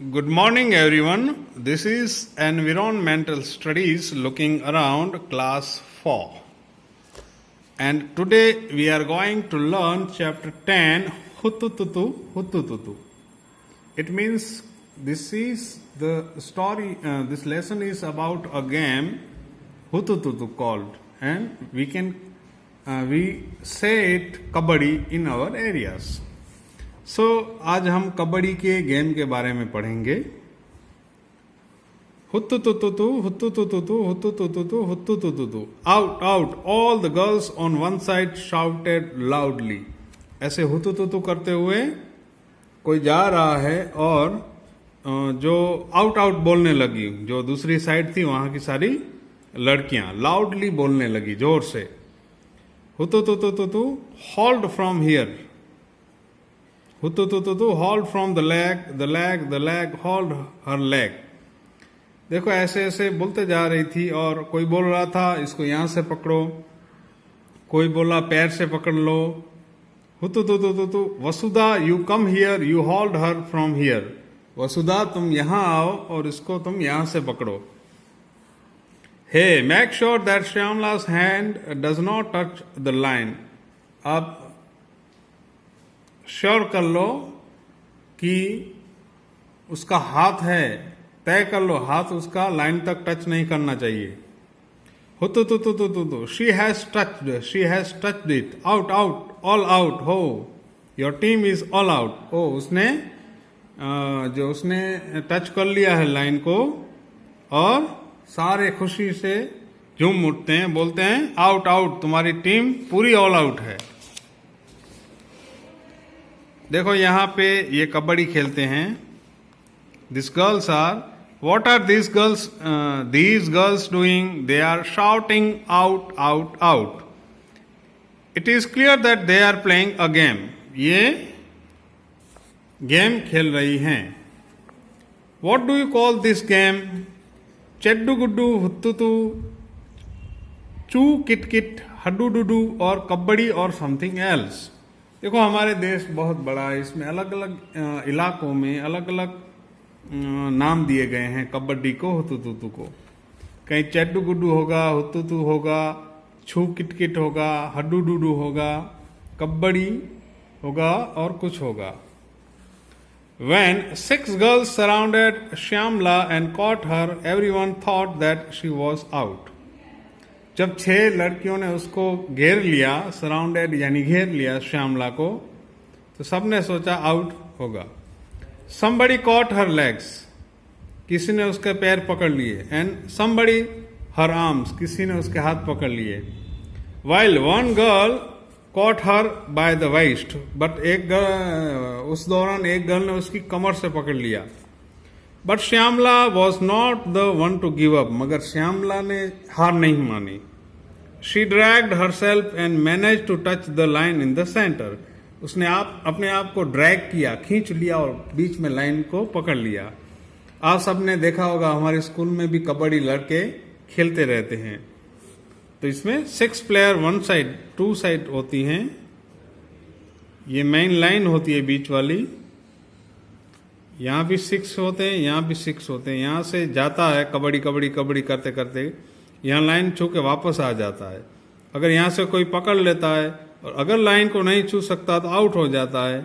Good morning, everyone. This is Environmental Studies looking around class 4. And today we are going to learn chapter 10, Hutututu, Hutututu. It means this is the story, this lesson is about a game, Hutututu called. And we say it Kabaddi in our areas. सो आज हम कबड्डी के game के बारे में पढ़ेंगे. हुत्तु तुतु तु हुत्तु तुतु तु हुत्तु तुतु तु हुत्तु तुतु तु. Out out all the girls on one side shouted loudly. ऐसे हुत्तु तुतु करते हुए कोई जा रहा है और जो आउट आउट बोलने लगी, जो दूसरी साइड थी वहां की सारी लड़कियां लाउडली बोलने लगी जोर से. हुत्तु तुतु तुतु हॉल्ड फ्रॉम हियर. हुतुतुतु hold from the leg hold her leg. देखो ऐसे ऐसे बोलते जा रही थी और कोई बोल रहा था इसको यहां से पकड़ो, कोई बोला पैर से पकड़ लो. हुतुतुतु Vasudha you come here you hold her from here. Vasudha तुम यहां आओ और इसको तुम यहां से पकड़ो. Hey make sure that Shyamala's hand does not touch the line. अब श्योर कर लो कि उसका हाथ है, तय कर लो हाथ उसका लाइन तक टच नहीं करना चाहिए. हुतुतुतुतुतु she has touched it. Out out all out. हो your team is all out. Oh उसने जो उसने टच कर लिया है लाइन को और सारे खुशी से झूम उठते हैं, बोलते हैं आउट आउट, तुम्हारी टीम पूरी ऑल आउट है. देखो यहाँ पे ये कबड्डी खेलते हैं. This girls are, what are these girls doing? They are shouting out out out. It is clear that they are playing a game. ये गेम खेल रही हैं. What do you call this game? चेड्डू गुड्डू हुत्तुतु, चू किटकिट, हड्डू डुडू और कबड्डी और समथिंग एल्स. देखो हमारे देश बहुत बड़ा है, इसमें अलग अलग इलाकों में अलग अलग नाम दिए गए हैं कबड्डी को, हुतुतुतु को. कहीं चेड्डू गुड्डू होगा, हुतुतु होगा, छू किटकिट होगा, हड्डू डुडू होगा, कबड्डी होगा और कुछ होगा. When 6 girls surrounded Shyamla and caught her, everyone thought that she was out. जब 6 लड़कियों ने उसको घेर लिया, सराउंडेड यानी घेर लिया श्यामला को, तो सबने सोचा आउट होगा. somebody caught her legs, किसी ने उसके पैर पकड़ लिए. and somebody her arms, किसी ने उसके हाथ पकड़ लिए. while one girl caught her by the waist, but उस दौरान एक गर्ल ने उसकी कमर से पकड़ लिया. But Shyamala was not the one to give up, मगर श्यामला ने हार नहीं मानी. She dragged herself and manage to touch the line in the centre. उसने अपने आप को ड्रैग किया, खींच लिया और बीच में लाइन को पकड़ लिया. आप सबने देखा होगा हमारे स्कूल में भी कबड्डी लड़के खेलते रहते हैं. तो इसमें 6 प्लेयर वन साइड, 2 साइड होती हैं. ये मेन लाइन होती है बीच वाली. यहाँ भी 6 होते हैं, यहाँ भी 6 होते हैं. यहाँ से जाता है कबड्डी कबड्डी कबड्डी करते करते यहाँ लाइन छू के वापस आ जाता है. अगर यहाँ से कोई पकड़ लेता है और अगर लाइन को नहीं छू सकता तो आउट हो जाता है.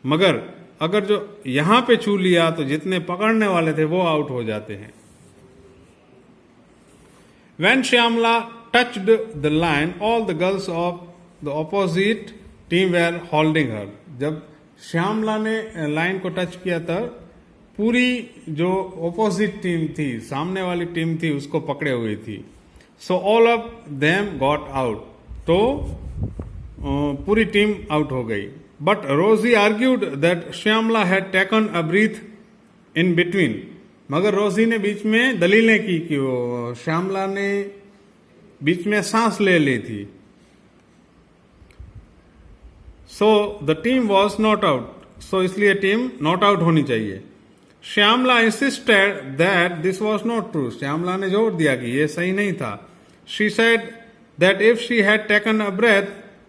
मगर अगर जो यहाँ पे छू लिया तो जितने पकड़ने वाले थे वो आउट हो जाते हैं. When Shyamla touched the line, all the girls of the opposite team were holding her. जब श्यामला ने लाइन को टच किया था, पूरी जो ऑपोजिट टीम थी, सामने वाली टीम थी, उसको पकड़े हुई थी. So all of them got out. तो पूरी टीम आउट हो गई. But Rosie argued that Shyamala had taken a breath in between. मगर रोजी ने बीच में दलीलें की कि वो श्यामला ने बीच में सांस ले ली थी. So the team was not out. So इसलिए टीम नॉट आउट होनी चाहिए. Shyamala insisted that this was not true. Shyamala ने जोर दिया कि ये सही नहीं था. She said that if she had taken a breath,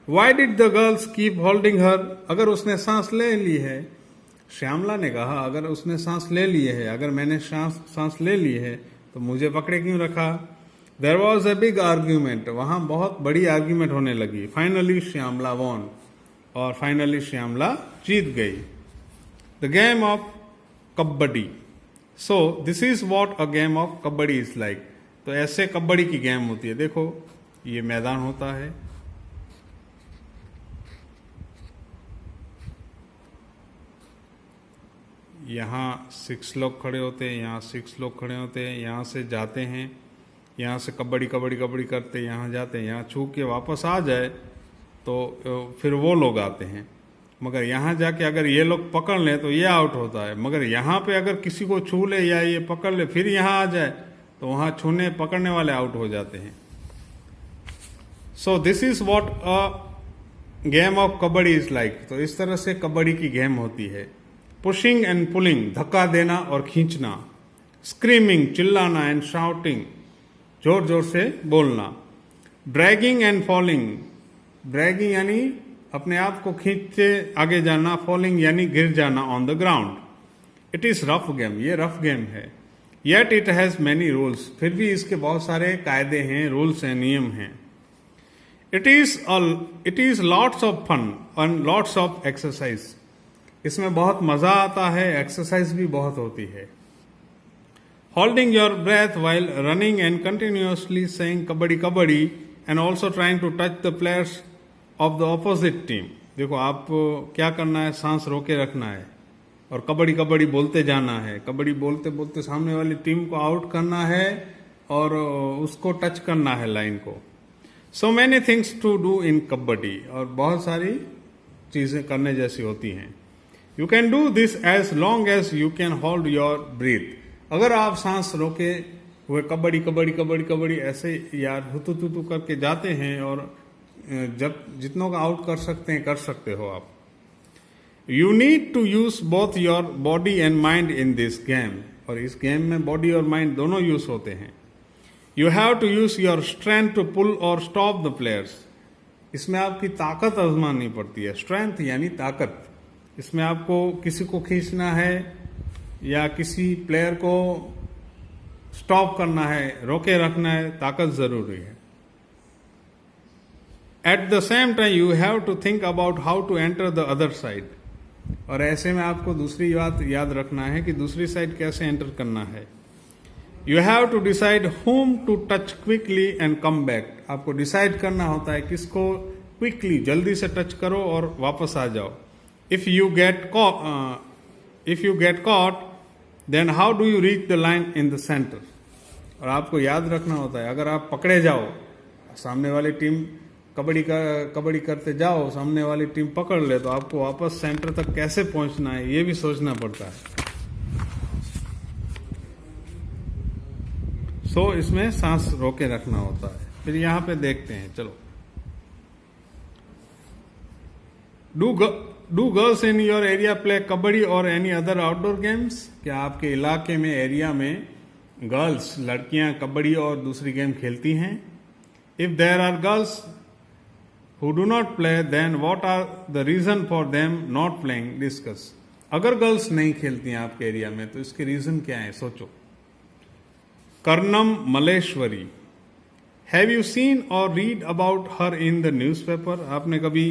why did the girls keep holding her? अगर उसने सांस ले ली है श्यामला ने कहा अगर उसने सांस ले लिए है, अगर मैंने सांस ले ली है तो मुझे पकड़े क्यों रखा। There was a big argument, वहां बहुत बड़ी आर्ग्यूमेंट होने लगी। फाइनली श्यामला वॉन, और फाइनली श्यामला जीत गई। The game of kabaddi. So this is what a game of kabaddi is like. तो ऐसे कबड्डी की गेम होती है। देखो ये मैदान होता है, यहाँ 6 लोग खड़े होते हैं, यहाँ 6 लोग खड़े होते हैं, यहाँ से जाते हैं, यहाँ से कबड्डी कबड्डी कबड्डी करते यहाँ जाते हैं, यहाँ छू के वापस आ जाए तो फिर वो लोग आते हैं। मगर यहाँ जाके अगर ये लोग पकड़ लें तो ये आउट होता है। मगर यहाँ पे अगर किसी को छू ले या ये पकड़ ले फिर यहाँ आ जाए तो वहाँ छूने पकड़ने वाले आउट हो जाते हैं। सो this is what a game of kabaddi is like. तो इस तरह से कबड्डी की गेम होती है। पुशिंग एंड पुलिंग, धक्का देना और खींचना। स्क्रीमिंग, चिल्लाना एंड शाउटिंग, जोर जोर से बोलना। ड्रैगिंग एंड फॉलिंग, ड्रैगिंग यानी अपने आप को खींचते आगे जाना, फॉलिंग यानी गिर जाना on the ground. It is rough game, ये रफ गेम है। Yet it has many rules, फिर भी इसके बहुत सारे कायदे हैं, रूल्स हैं, नियम हैं। It is lots of fun and lots of exercise, इसमें बहुत मजा आता है, एक्सरसाइज भी बहुत होती है। Holding your breath while running and continuously saying kabaddi kabaddi and also trying to touch the players of the opposite team. देखो आप क्या करना है, सांस रोके रखना है और कबड्डी कबड्डी बोलते जाना है। कबड्डी बोलते बोलते सामने वाली टीम को आउट करना है और उसको टच करना है लाइन को। So many things to do in kabaddi, और बहुत सारी चीजें करने जैसी होती हैं। You can do this as long as you can hold your breath. अगर आप सांस रोके हुए कबड्डी कबड्डी कबड्डी कबड्डी ऐसे यार हुतु तुतु करके जाते हैं और जब जितनों का आउट कर सकते हैं कर सकते हो आप। You need to use both your body and mind in this game, और इस गेम में बॉडी और माइंड दोनों यूज होते हैं। You have to use your strength to pull और स्टॉप द प्लेयर्स। इसमें आपकी ताकत आजमानी पड़ती है। स्ट्रेंथ यानी ताकत। इसमें आपको किसी को खींचना है या किसी प्लेयर को स्टॉप करना है, रोके रखना है, ताकत जरूरी है। At the same time you have to think about how to enter the other side, और ऐसे में आपको दूसरी बात याद रखना है कि दूसरी साइड कैसे एंटर करना है। You have to decide whom to touch quickly and come back. आपको डिसाइड करना होता है किसको क्विकली जल्दी से टच करो और वापस आ जाओ। If you get caught then how do you reach the line in the centre. और आपको याद रखना होता है अगर आप पकड़े जाओ, सामने वाली टीम कबड्डी करते जाओ, सामने वाली टीम पकड़ ले, तो आपको वापस सेंटर तक कैसे पहुंचना है ये भी सोचना पड़ता है। सो इसमें सांस रोके रखना होता है। फिर यहां पे देखते हैं, चलो। Do girls in your area play kabaddi और एनी अदर आउटडोर गेम्स। क्या आपके इलाके में, एरिया में गर्ल्स, लड़कियां कबड्डी और दूसरी गेम खेलती हैं? If there are girls who do not play, then what are the reason for them not playing? Discuss. अगर गर्ल्स नहीं खेलती हैं आपके एरिया में तो इसके रीजन क्या है, सोचो। Karnam Malleswari, have you seen or read about her in the newspaper. आपने कभी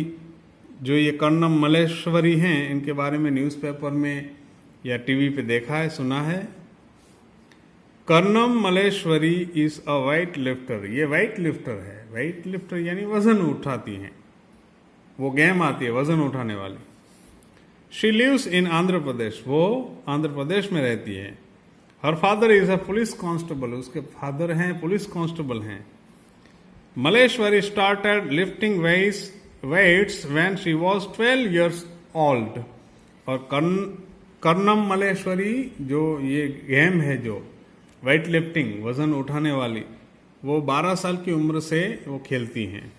जो ये कर्नम मलेश्वरी हैं इनके बारे में न्यूज़पेपर में या टीवी पे देखा है, सुना है? Karnam Malleswari is a weight lifter. ये वेट लिफ्टर है। वेट लिफ्टर यानी वजन उठाती हैं, वो गेम आती है वजन उठाने वाली। She lives in Andhra Pradesh, वो आंध्र प्रदेश में रहती है। Her father is a police constable, उसके फादर हैं पुलिस कांस्टेबल हैं। Malleswari started lifting weights when she was 12 years old। और कर्नम मलेश्वरी जो ये गेम है, जो वेट लिफ्टिंग वजन उठाने वाली, वो 12 साल की उम्र से वो खेलती हैं।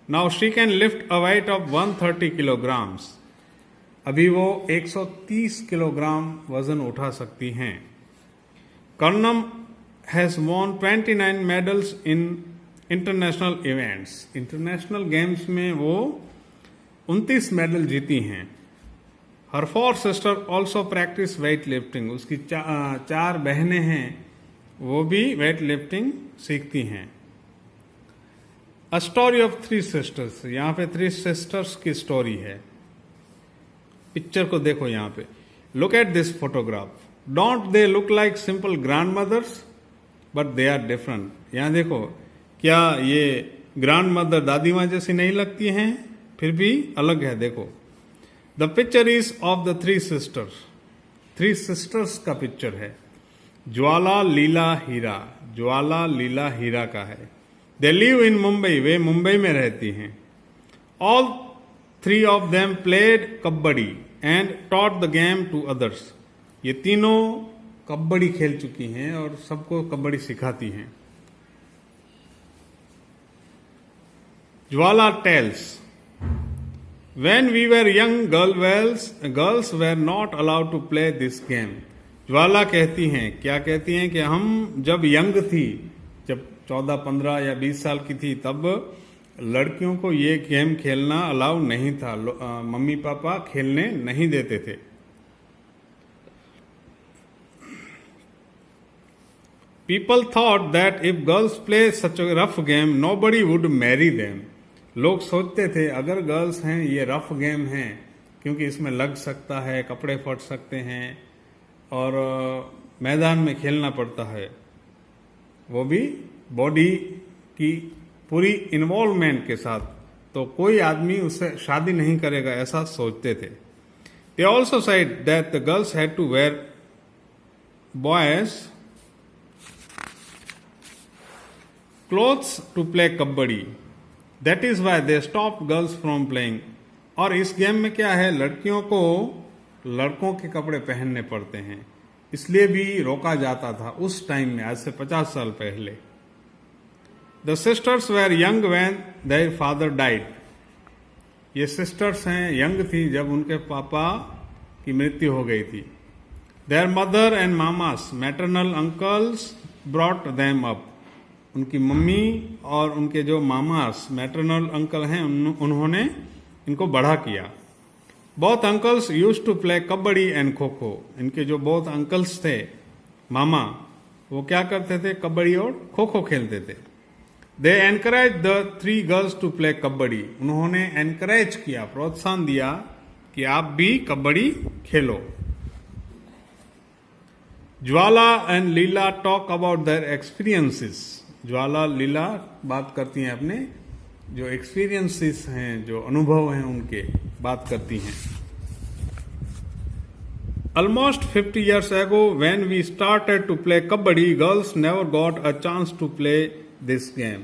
Now she can lift a weight of 130 kilograms। अभी वो 130 किलोग्राम वजन उठा सकती हैं। Karnam has won 29 medals in international events. International games में वो 29 मेडल जीती हैं। हर 4 sister also practice weight lifting, उसकी 4 बहनें हैं वो भी वेट लिफ्टिंग सीखती हैं। अ स्टोरी ऑफ 3 सिस्टर्स, यहाँ पे 3 सिस्टर्स की स्टोरी है। पिक्चर को देखो यहाँ पे, look at this photograph, don't they look like simple grandmothers but they are different. यहाँ देखो, क्या ये ग्रैंड मदर दादी माँ जैसी नहीं लगती हैं, फिर भी अलग है। देखो, the picture is of the 3 sisters, 3 sisters का पिक्चर है। ज्वाला लीला हीरा, ज्वाला लीला हीरा का है। दे लिव इन मुंबई, वे मुंबई में रहती हैं। All 3 of them played kabaddi and taught the game to others, ये तीनों कबड्डी खेल चुकी हैं और सबको कबड्डी सिखाती हैं। ज्वाला tales, when we were young girls were not allowed to play this game। ज्वाला कहती हैं, क्या कहती हैं कि हम जब यंग थी, जब 14, 15 या 20 साल की थी, तब लड़कियों को ये गेम खेलना अलाउ नहीं था, मम्मी पापा खेलने नहीं देते थे। People thought that if girls play such a rough game, nobody would marry them। लोग सोचते थे अगर गर्ल्स हैं, ये रफ गेम है क्योंकि इसमें लग सकता है, कपड़े फट सकते हैं और मैदान में खेलना पड़ता है, वो भी बॉडी की पूरी इन्वॉल्वमेंट के साथ, तो कोई आदमी उससे शादी नहीं करेगा, ऐसा सोचते थे। They also said that the girls had to wear boys clothes to play kabaddi, that is why they stop girls from playing. और इस गेम में क्या है, लड़कियों को लड़कों के कपड़े पहनने पड़ते हैं, इसलिए भी रोका जाता था उस टाइम में, आज से 50 साल पहले। The sisters were young when their father died, ये सिस्टर्स हैं, यंग थी जब उनके पापा की मृत्यु हो गई थी। Their mother and mamas maternal uncles brought them up, उनकी मम्मी और उनके जो मामास मैटरनल अंकल हैं उन्होंने इनको बड़ा किया। Both uncles used to play kabaddi and kho kho, इनके जो बोथ अंकल्स थे, मामा, वो क्या करते थे, कबड्डी और खो खो खेलते थे। They encourage the 3 girls to play kabaddi, उन्होंने एनकरेज किया, प्रोत्साहन दिया कि आप भी कबड्डी खेलो। Jwala and Leela talk about their experiences, Jwala Leela बात करती हैं अपने जो एक्सपीरियंसेस हैं, जो अनुभव हैं उनके बात करती हैं। Almost 50 years ago when we started to play kabaddi, girls never got a chance to play this game।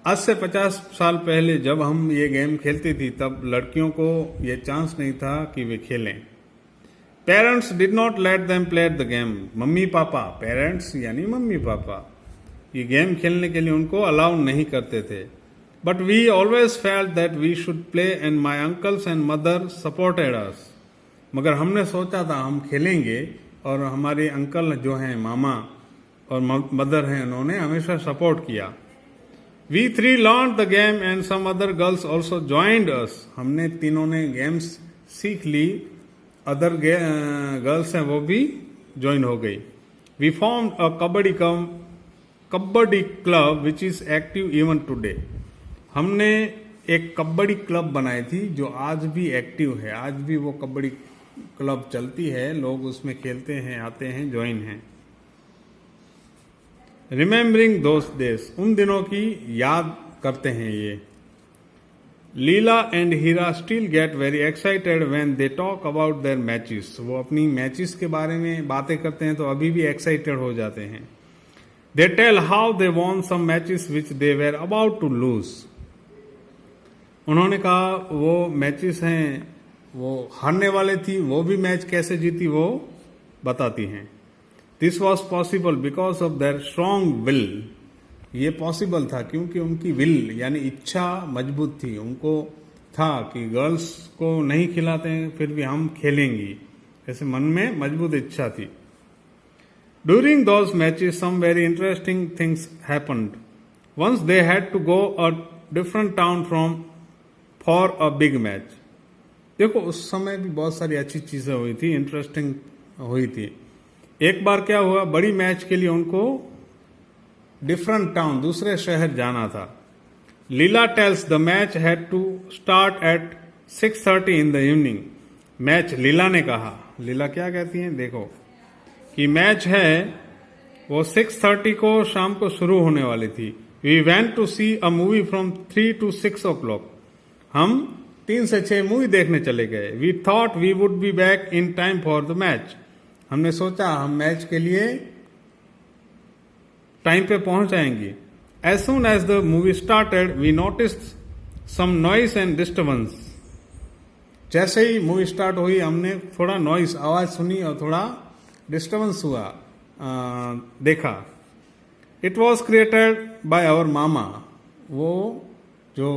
आज से 50 साल पहले जब हम ये गेम खेलती थी, तब लड़कियों को ये चांस नहीं था कि वे खेलें। Parents did not let them play the game, mummy papa, parents यानी मम्मी पापा, ये गेम खेलने के लिए उनको अलाउ नहीं करते थे। But we always felt that we should play and my uncles and mother supported us, मगर हमने सोचा था हम खेलेंगे और हमारे अंकल जो हैं, मामा और मदर हैं, उन्होंने हमेशा सपोर्ट किया। We 3 learn the game and some other girls also joined us, हमने तीनों ने गेम्स सीख ली, अदर गर्ल्स हैं वो भी ज्वाइन हो गई। We form a kabaddi club which is active even today, हमने एक कबड्डी क्लब बनाई थी जो आज भी एक्टिव है, आज भी वो कबड्डी क्लब चलती है, लोग उसमें खेलते हैं, आते हैं, ज्वाइन हैं। रिमेम्बरिंग दोस डेज, उन दिनों की याद करते हैं ये। Leela and Heera still get very excited when they talk about their matches, वो अपनी मैचेस के बारे में बातें करते हैं तो अभी भी एक्साइटेड हो जाते हैं। They tell how they won some matches which they were about to lose, उन्होंने कहा वो मैचेस हैं वो हारने वाले थी, वो भी मैच कैसे जीती वो बताती हैं। This was possible because of their strong will, ये पॉसिबल था क्योंकि उनकी विल यानी इच्छा मजबूत थी, उनको था कि गर्ल्स को नहीं खिलाते हैं फिर भी हम खेलेंगी, ऐसे मन में मजबूत इच्छा थी। During those matches some very interesting things happened. Once they had to go a different town for a big match, देखो उस समय भी बहुत सारी अच्छी चीजें हुई थी, इंटरेस्टिंग हुई थी। एक बार क्या हुआ, बड़ी मैच के लिए उनको डिफरेंट टाउन, दूसरे शहर जाना था। Leela tells the match had to start at 6:30 in the evening. Match, Leela ने कहा, लीला क्या कहती हैं देखो, कि मैच है वो 6:30 को शाम को शुरू होने वाली थी। We went to see a movie from 3 to 6 o'clock। हम 3 से 6 मूवी देखने चले गए। We thought we would be back in time for the match. हमने सोचा हम मैच के लिए टाइम पे पहुंच जाएंगे। As soon as the movie started we noticed some noise and disturbance. जैसे ही मूवी स्टार्ट हुई हमने थोड़ा नॉइस, आवाज सुनी और थोड़ा डिस्टर्बेंस हुआ, देखा। It was created by our मामा। वो जो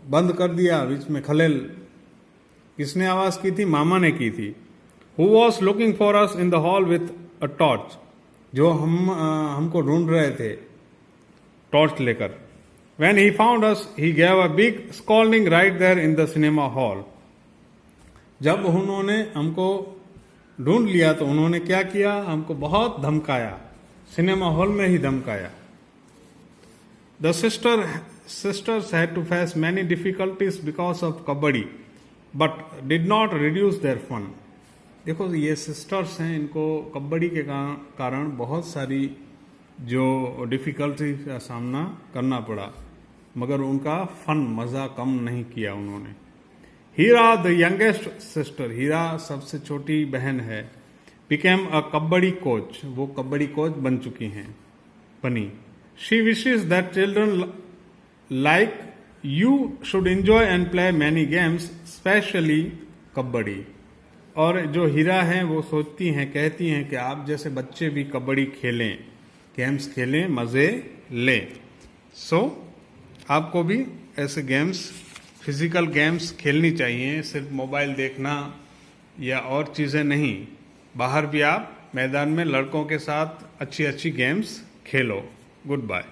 बंद कर दिया बीच में खलेल, किसने आवाज की थी? मामा ने की थी। Who was looking for us in the hall with a torch. जो हमको ढूंढ रहे थे टॉर्च लेकर। When he found us he gave a big scolding right there in the cinema hall. जब उन्होंने हमको ढूंढ लिया तो उन्होंने क्या किया? हमको बहुत धमकाया, सिनेमा हॉल में ही धमकाया। The sisters had to face many difficulties because of kabaddi but did not reduce their fun। देखो ये सिस्टर्स हैं, इनको कबड्डी के कारण बहुत सारी जो डिफिकल्टी का सामना करना पड़ा, मगर उनका फन, मजा कम नहीं किया उन्होंने। हीरा द यंगेस्ट सिस्टर, हीरा सबसे छोटी बहन है, बिकेम अ कबड्डी कोच, वो कबड्डी कोच बन चुकी हैं, बनी। She wishes that children like you should enjoy and play many games, specially kabaddi. और जो हीरा हैं वो सोचती हैं, कहती हैं कि आप जैसे बच्चे भी कबड्डी खेलें, गेम्स खेलें, मजे लें। सो आपको भी ऐसे गेम्स, फिजिकल गेम्स खेलनी चाहिए, सिर्फ मोबाइल देखना या और चीजें नहीं। बाहर भी आप मैदान में लड़कों के साथ अच्छी अच्छी गेम्स खेलो। Good bye.